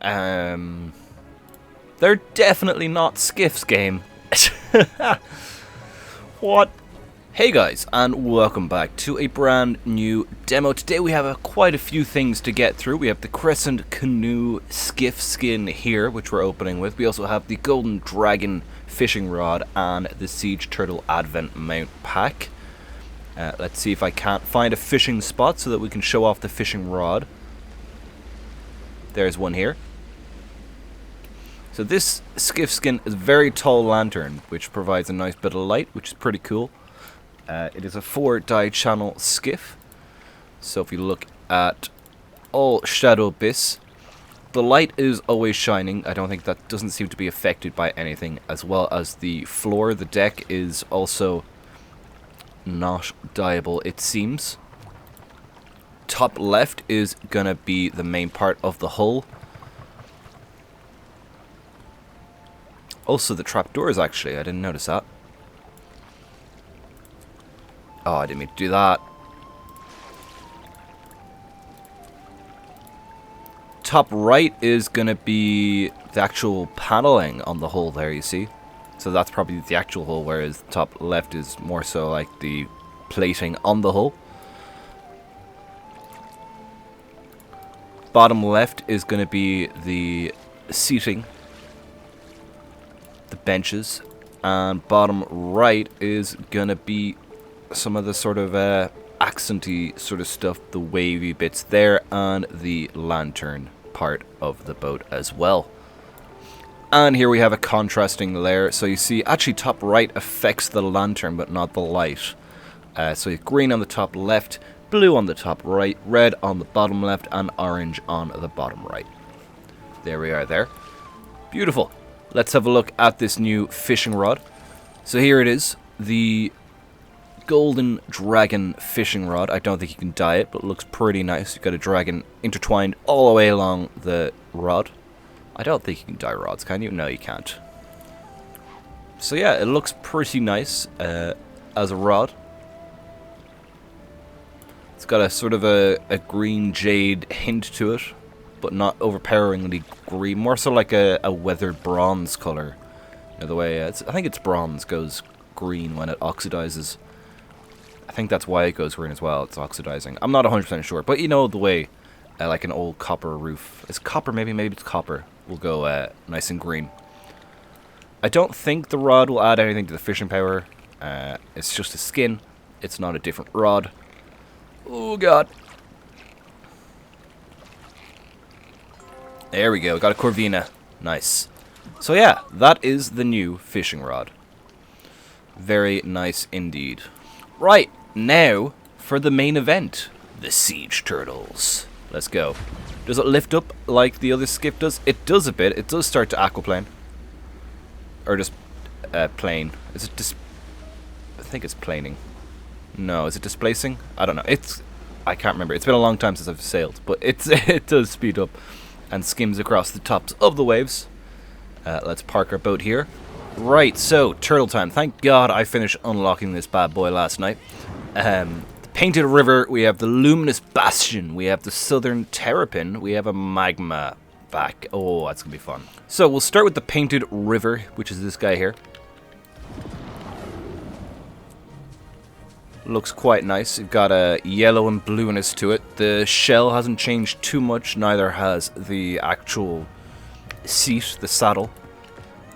They're definitely not Skiff's game. What? Hey guys, and welcome back to a brand new demo. Today we have quite a few things to get through. We have the Crescent Canoe Skiff skin here, which we're opening with. We also have the Golden Dragon fishing rod and the Siege Turtle Advent mount pack. Let's see if I can't find a fishing spot so that we can show off the fishing rod. There's one here. So this skiff skin is a very tall lantern, which provides a nice bit of light, which is pretty cool. It is a 4-dye channel skiff. So if you look at all shadow bits, the light is always shining. I don't think that doesn't seem to be affected by anything, as well as the floor. The deck is also not dyeable, it seems. Top left is gonna be the main part of the hull. Also the trapdoors, actually, I didn't notice that. Oh, I didn't mean to do that. Top right is gonna be the actual paneling on the hull there, you see. So that's probably the actual hull, whereas the top left is more so like the plating on the hull. Bottom left is gonna be the seating, the benches, and bottom right is gonna be some of the sort of accenty sort of stuff, the wavy bits there, and the lantern part of the boat as well. And here we have a contrasting layer, so you see actually top right affects the lantern but not the light. So you have green on the top left, blue on the top right, red on the bottom left, and orange on the bottom right. There we are there. Beautiful. Let's have a look at this new fishing rod. So here it is, the Golden Dragon fishing rod. I don't think you can dye it, but it looks pretty nice. You've got a dragon intertwined all the way along the rod. I don't think you can dye rods, can you? No, you can't. So yeah, it looks pretty nice as a rod. It's got a sort of a green jade hint to it, but not overpoweringly green. More so like a weathered bronze color. You know, the way I think it's bronze goes green when it oxidizes. I think that's why it goes green as well. It's oxidizing. I'm not 100% sure, but you know the way like an old copper roof. It's copper, maybe it's copper. Will go nice and green. I don't think the rod will add anything to the fishing power. It's just a skin. It's not a different rod. Oh god. There we go. Got a Corvina. Nice. So yeah, that is the new fishing rod. Very nice indeed. Right, now for the main event. The Siege Turtles. Let's go. Does it lift up like the other skiff does? It does a bit. It does start to aquaplane. Or just plane. Is it I think it's planing. No, is it displacing? I don't know. I can't remember. It's been a long time since I've sailed, but it does speed up and skims across the tops of the waves. Let's park our boat here. Right, so turtle time. Thank God I finished unlocking this bad boy last night. The Painted River, we have the Luminous Bastion, we have the Southern Terrapin, we have a Magmaback. Oh, that's gonna be fun. So we'll start with the Painted River, which is this guy here. Looks quite nice. You've got a yellow and blueness to it. The shell hasn't changed too much, neither has the actual seat, the saddle.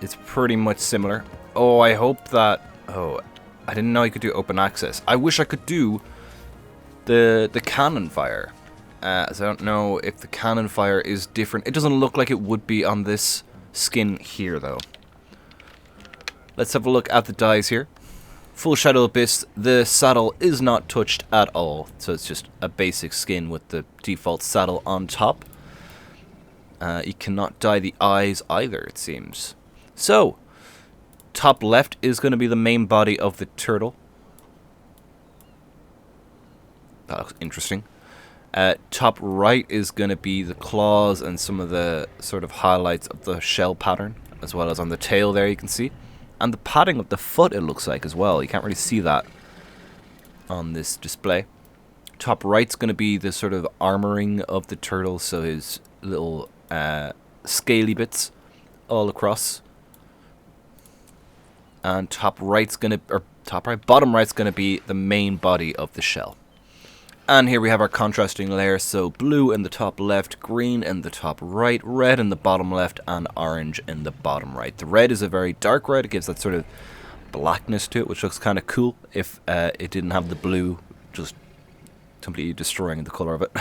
It's pretty much similar. Oh, I hope that... Oh, I didn't know you could do open access. I wish I could do the cannon fire. As I don't know if the cannon fire is different. It doesn't look like it would be on this skin here, though. Let's have a look at the dyes here. Full Shadow Abyss, the saddle is not touched at all, so it's just a basic skin with the default saddle on top. You cannot dye the eyes either, it seems. So, top left is going to be the main body of the turtle. That looks interesting. Top right is going to be the claws and some of the sort of highlights of the shell pattern, as well as on the tail there you can see. And the padding of the foot, it looks like, as well. You can't really see that on this display. Top right's going to be the sort of armoring of the turtle, so his little scaly bits all across. And bottom right's gonna be the main body of the shell. And here we have our contrasting layer, so blue in the top left, green in the top right, red in the bottom left, and orange in the bottom right. The red is a very dark red, it gives that sort of blackness to it, which looks kind of cool if it didn't have the blue just completely destroying the colour of it.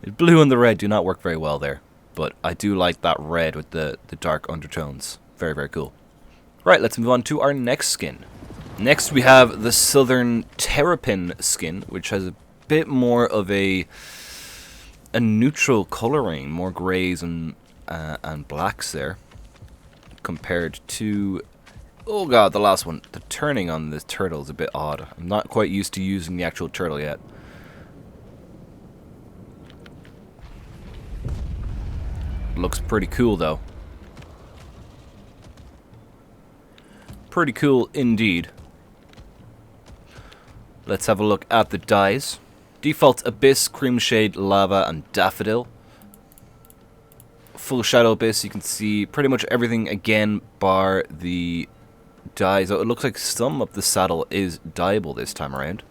The blue and the red do not work very well there, but I do like that red with the dark undertones. Very, very cool. Right, let's move on to our next skin. Next we have the Southern Terrapin skin, which has a bit more of a neutral colouring, more greys and blacks there, compared to, oh god, the last one. The turning on this turtle is a bit odd. I'm not quite used to using the actual turtle yet. Looks pretty cool though. Pretty cool indeed. Let's have a look at the dyes. Default Abyss, Cream Shade, Lava, and Daffodil. Full Shadow Abyss, you can see pretty much everything again bar the dyes. Oh, it looks like some of the saddle is dyeable this time around.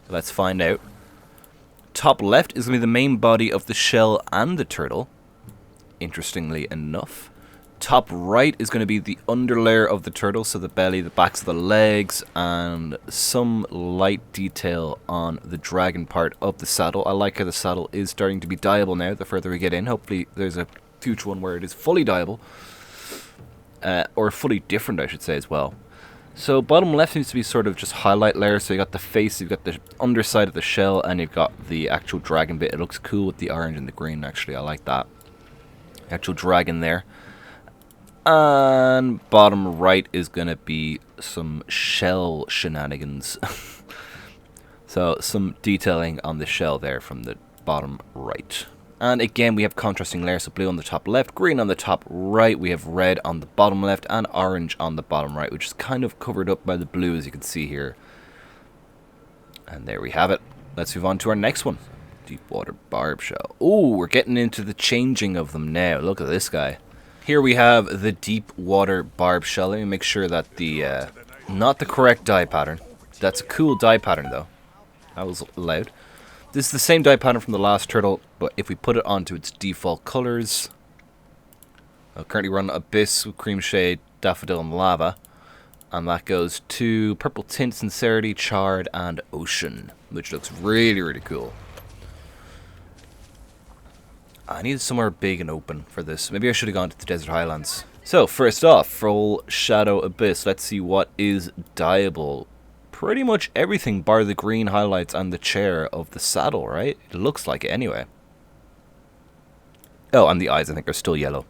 Let's find out. Top left is going to be the main body of the shell and the turtle, interestingly enough. Top right is going to be the underlayer of the turtle, so the belly, the backs of the legs, and some light detail on the dragon part of the saddle. I like how the saddle is starting to be dyeable now, the further we get in. Hopefully there's a future one where it is fully dyeable. Or fully different, I should say, as well. So bottom left seems to be sort of just highlight layer, so you got the face, you've got the underside of the shell, and you've got the actual dragon bit. It looks cool with the orange and the green, actually. I like that. Actual dragon there. And bottom right is going to be some shell shenanigans. So some detailing on the shell there from the bottom right. And again, we have contrasting layers, so blue on the top left, green on the top right. We have red on the bottom left and orange on the bottom right, which is kind of covered up by the blue, as you can see here. And there we have it. Let's move on to our next one. Deepwater Barbshell. Oh, we're getting into the changing of them now. Look at this guy. Here we have the Deepwater Barbshell. Let me make sure that the, not the correct dye pattern. That's a cool dye pattern though. That was loud. This is the same dye pattern from the last turtle, but if we put it onto its default colors, I'll currently run Abyss with Cream Shade, Daffodil, and Lava. And that goes to Purple Tint, Sincerity, Charred, and Ocean, which looks really, really cool. I needed somewhere big and open for this. Maybe I should have gone to the Desert Highlands. So, first off, Full Shadow Abyss. Let's see what is dyeable. Pretty much everything bar the green highlights and the chair of the saddle, right? It looks like it anyway. Oh, and the eyes, I think, are still yellow.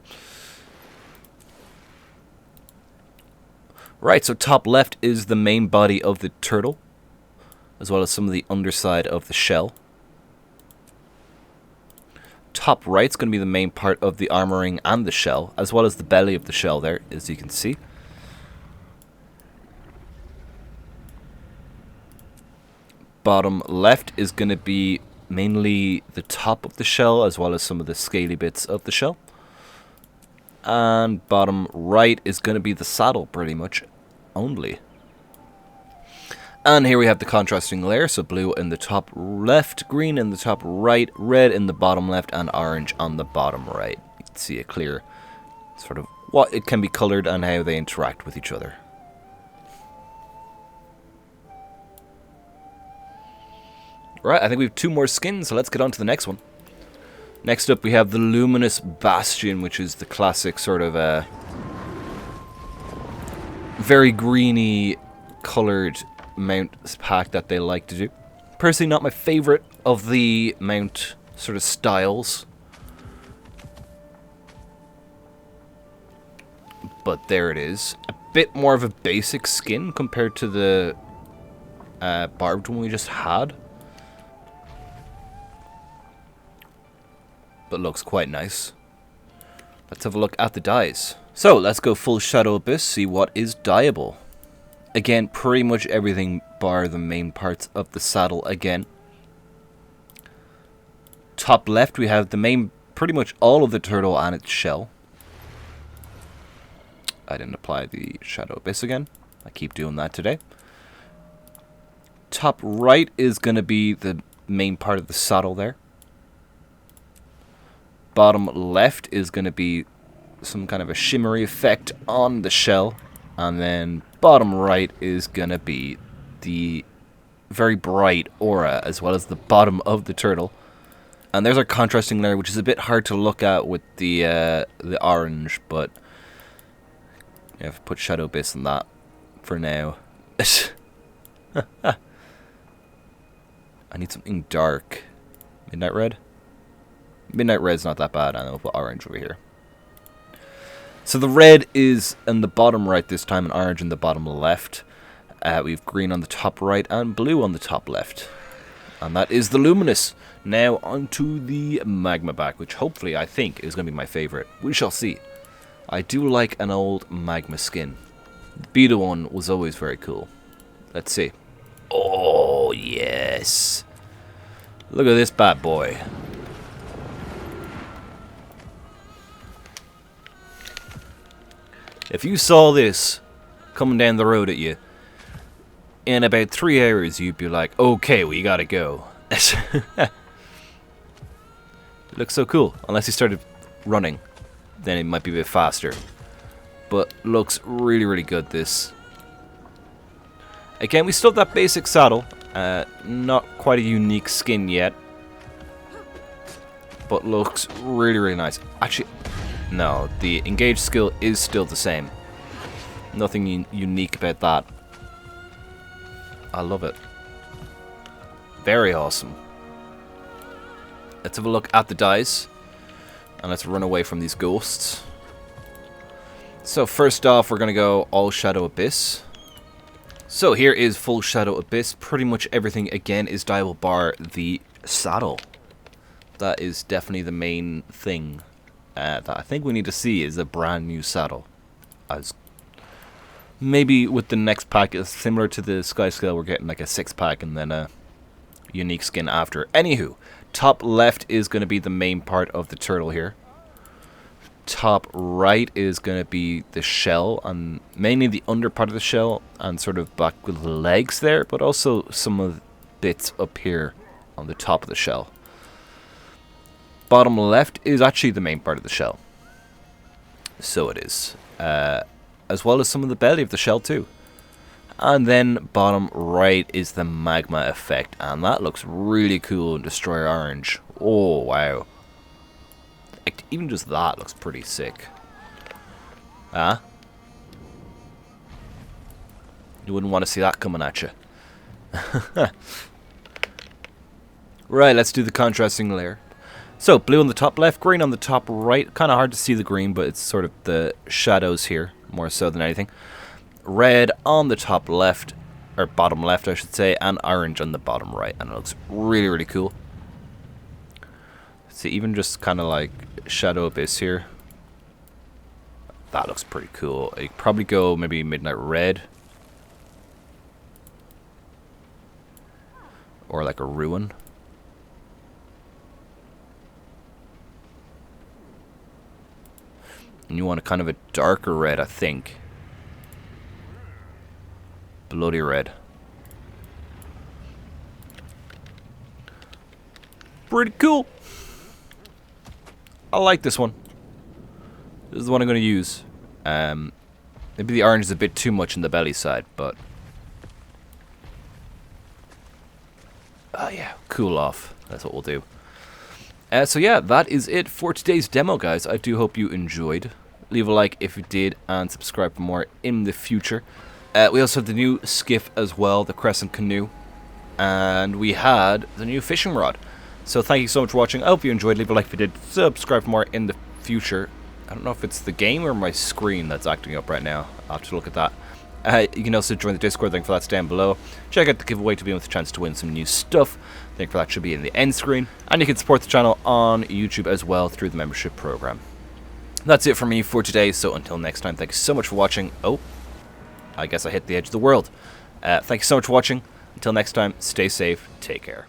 Right, so top left is the main body of the turtle, as well as some of the underside of the shell. Top right's going to be the main part of the armoring and the shell, as well as the belly of the shell there, as you can see. Bottom left is going to be mainly the top of the shell, as well as some of the scaly bits of the shell. And bottom right is going to be the saddle, pretty much, only. And here we have the contrasting layer, so blue in the top left, green in the top right, red in the bottom left, and orange on the bottom right. You can see a clear sort of what it can be colored and how they interact with each other. Right, I think we have two more skins, so let's get on to the next one. Next up we have the Luminous Bastion, which is the classic sort of very greeny colored mount pack that they like to do. Personally, not my favorite of the mount sort of styles, but there it is. A bit more of a basic skin compared to the barbed one we just had, but looks quite nice. Let's have a look at the dyes. So let's go Full Shadow Abyss, see what is dyeable. Again, pretty much everything bar the main parts of the saddle again. Top left, we have the main pretty much all of the turtle and its shell. I didn't apply the Shadow Abyss again. I keep doing that today. Top right is going to be the main part of the saddle there. Bottom left is going to be some kind of a shimmery effect on the shell. And then bottom right is going to be the very bright aura, as well as the bottom of the turtle. And there's our contrasting layer, which is a bit hard to look at with the orange, but yeah, I've put Shadow Abyss on that for now. I need something dark. Midnight Red? Midnight Red's not that bad, and I'll put orange over here. So the red is in the bottom right this time, and orange in the bottom left. We have green on the top right, and blue on the top left. And that is the Luminous. Now onto the Magmaback, which hopefully I think is going to be my favourite. We shall see. I do like an old Magma skin. The Beta one was always very cool. Let's see. Oh, yes. Look at this bad boy. If you saw this coming down the road at you, in about 3 hours you'd be like, okay, we gotta go. It looks so cool. Unless you started running, then it might be a bit faster. But looks really, really good, this. Again, we still have that basic saddle. Not quite a unique skin yet. But looks really, really nice. Actually, no, the engage skill is still the same. Nothing unique about that. I love it. Very awesome. Let's have a look at the dice. And let's run away from these ghosts. So first off, we're going to go all Shadow Abyss. So here is full Shadow Abyss. Pretty much everything again is dyeable bar the saddle. That is definitely the main thing that I think we need to see is a brand new saddle. As maybe with the next pack, is similar to the Sky Scale, we're getting like a 6-pack and then a unique skin after. Anywho, top left is going to be the main part of the turtle here. Top right is going to be the shell, and mainly the under part of the shell, and sort of back with the legs there, but also some of the bits up here on the top of the shell. Bottom left is actually the main part of the shell. So it is. As well as some of the belly of the shell too. And then bottom right is the magma effect, and that looks really cool in Destroyer Orange. Oh, wow. Like, even just that looks pretty sick. Huh? You wouldn't want to see that coming at you. Right, let's do the contrasting layer. So, blue on the top left, green on the top right. Kind of hard to see the green, but it's sort of the shadows here, more so than anything. Red on the top left, or bottom left I should say, and orange on the bottom right. And it looks really, really cool. See, even just kind of like Shadow Abyss here. That looks pretty cool. I could probably go maybe Midnight Red. Or like a Ruin. And you want a kind of a darker red, I think. Bloody red. Pretty cool. I like this one. This is the one I'm going to use. Maybe the orange is a bit too much in the belly side, but... oh yeah, cool off. That's what we'll do. So yeah, that is it for today's demo, guys. I do hope you enjoyed. Leave a like if you did, and subscribe for more in the future. We also have the new skiff as well, the Crescent Canoe. And we had the new fishing rod. So thank you so much for watching. I hope you enjoyed. Leave a like if you did. Subscribe for more in the future. I don't know if it's the game or my screen that's acting up right now. I'll have to look at that. You can also join the Discord. Link for that's down below. Check out the giveaway to be with a chance to win some new stuff. Link for that should be in the end screen. And you can support the channel on YouTube as well through the membership program. That's it for me for today. So until next time, thank you so much for watching. Oh, I guess I hit the edge of the world. Thank you so much for watching. Until next time, stay safe. Take care.